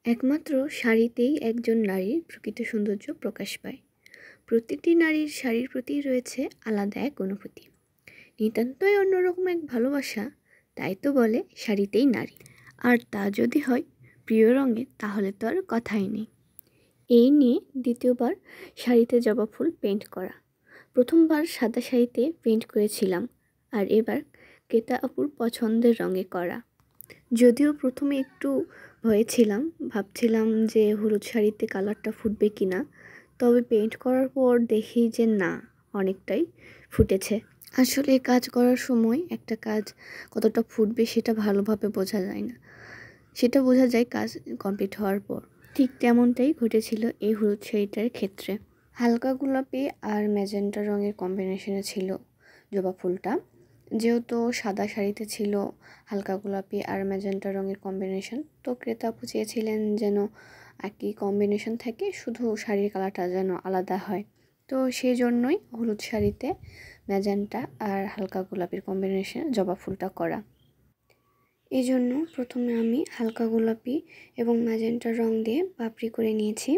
একমাত্র শাড়িতেই একজন নারীর প্রকৃত সৌন্দর্য প্রকাশ পায়। প্রতিটি নারীর শাড়ির প্রতি রয়েছে আলাদা এক অনুভূতি, নিতান্তই অন্যরকম এক ভালোবাসা। তাই তো বলে শাড়িতেই নারী। আর তা যদি হয় প্রিয় রঙে, তাহলে তো আর কথাই নেই। এই নিয়ে দ্বিতীয়বার শাড়িতে জবা ফুল পেইন্ট করা। প্রথমবার সাদা শাড়িতে পেইন্ট করেছিলাম, আর এবার ক্রেতা আপুর পছন্দের রঙে করা। যদিও প্রথমে একটু ভয়ে ছিলাম, ভাবছিলাম যে হলুদ শাড়িতে কালারটা ফুটবে কি না, তবে পেইন্ট করার পর দেখি যে না, অনেকটাই ফুটেছে। আসলে কাজ করার সময় একটা কাজ কতটা ফুটবে সেটা ভালোভাবে বোঝা যায় না, সেটা বোঝা যায় কাজ কমপ্লিট হওয়ার পর। ঠিক তেমনটাই ঘটেছিল এই হলুদ শাড়িটার ক্ষেত্রে। হালকা গোলাপি আর ম্যাজেন্টা রঙের কম্বিনেশনে ছিল জবা ফুলটা। যেহেতু সাদা শাড়িতে ছিল হালকা গোলাপি আর ম্যাজেন্টা রঙের কম্বিনেশন, তো ক্রেতা আপু চেয়েছিলেন যেন একই কম্বিনেশন থাকে, শুধু শাড়ির কালারটা যেন আলাদা হয়। তো সেই জন্যই হলুদ শাড়িতে ম্যাজেন্টা আর হালকা গোলাপির কম্বিনেশনে জবা ফুলটা করা। এই জন্য প্রথমে আমি হালকা গোলাপি এবং ম্যাজেন্টা রং দিয়ে পাপড়ি করে নিয়েছি।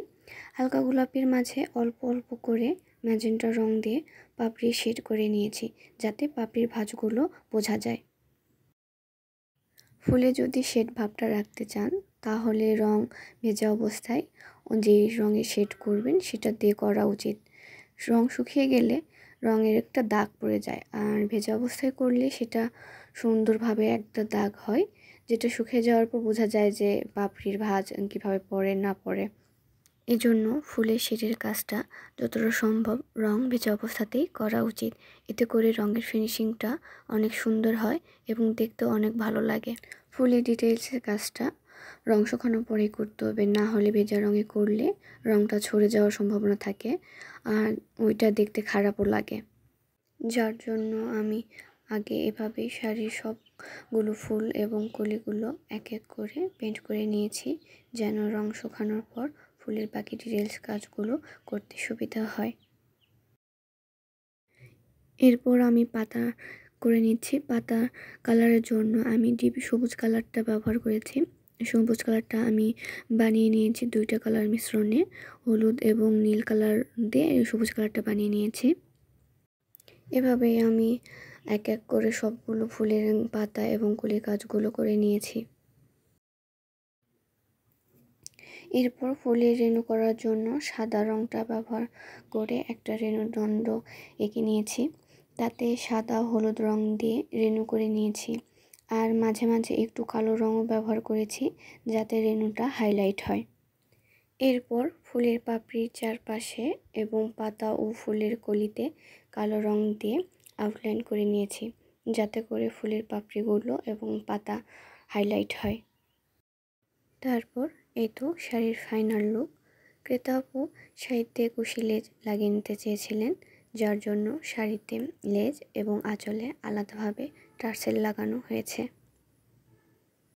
হালকা গোলাপির মাঝে অল্প অল্প করে ম্যাজেন্টা রং দিয়ে পাপড়ি শেড করে নিয়েছি, যাতে পাপড়ির ভাঁজগুলো বোঝা যায়। ফুলে যদি শেড ভাবটা রাখতে চান, তাহলে রং ভেজা অবস্থায় যে রঙে শেড করবেন সেটা দিয়ে করা উচিত। রং শুকিয়ে গেলে রঙের একটা দাগ পড়ে যায়, আর ভেজা অবস্থায় করলে সেটা সুন্দরভাবে একটা দাগ হয়, যেটা শুকিয়ে যাওয়ার পর বোঝা যায় যে পাপড়ির ভাঁজ কীভাবে পড়ে না পড়ে। এজন্য ফুলের শেডের কাজটা যতটা সম্ভব রং ভেজা অবস্থাতেই করা উচিত। এতে করে রঙের ফিনিশিংটা অনেক সুন্দর হয় এবং দেখতেও অনেক ভালো লাগে। ফুলের ডিটেলসের কাজটা রং শুকানোর পরেই করতে হবে, না হলে ভেজা রঙে করলে রঙটা ছড়ে যাওয়ার সম্ভাবনা থাকে, আর ওইটা দেখতে খারাপও লাগে। যার জন্য আমি আগে এভাবেই শাড়ির সবগুলো ফুল এবং কলিগুলো এক এক করে পেইন্ট করে নিয়েছি, যেন রং শুকানোর পর ফুলের বাকি ডিটেলস কাজগুলো করতে সুবিধা হয়। এরপর আমি পাতা করে নিচ্ছি। পাতা কালারের জন্য আমি ডিপ সবুজ কালারটা ব্যবহার করেছি। সবুজ কালারটা আমি বানিয়ে নিয়েছি দুইটা কালার মিশ্রণে, হলুদ এবং নীল কালার দিয়ে সবুজ কালারটা বানিয়ে নিয়েছি। এভাবেই আমি এক এক করে সবগুলো ফুলের পাতা এবং কলির কাজগুলো করে নিয়েছি। এরপর ফুলের রেণু করার জন্য সাদা রঙটা ব্যবহার করে একটা রেণুদণ্ড এঁকে নিয়েছি। তাতে সাদা হলুদ রং দিয়ে রেণু করে নিয়েছি, আর মাঝে মাঝে একটু কালো রঙও ব্যবহার করেছি, যাতে রেণুটা হাইলাইট হয়। এরপর ফুলের পাপড়ির চারপাশে এবং পাতা ও ফুলের কলিতে কালো রং দিয়ে আউটলাইন করে নিয়েছি, যাতে করে ফুলের পাপড়িগুলো এবং পাতা হাইলাইট হয়। তারপর এই তো শাড়ির ফাইনাল লুক। ক্রেতা আপু শাড়িতে কুশি লেজ লাগিয়ে নিতে চেয়েছিলেন, যার জন্য শাড়িতে লেজ এবং আঁচলে আলাদাভাবে টার্সেল লাগানো হয়েছে।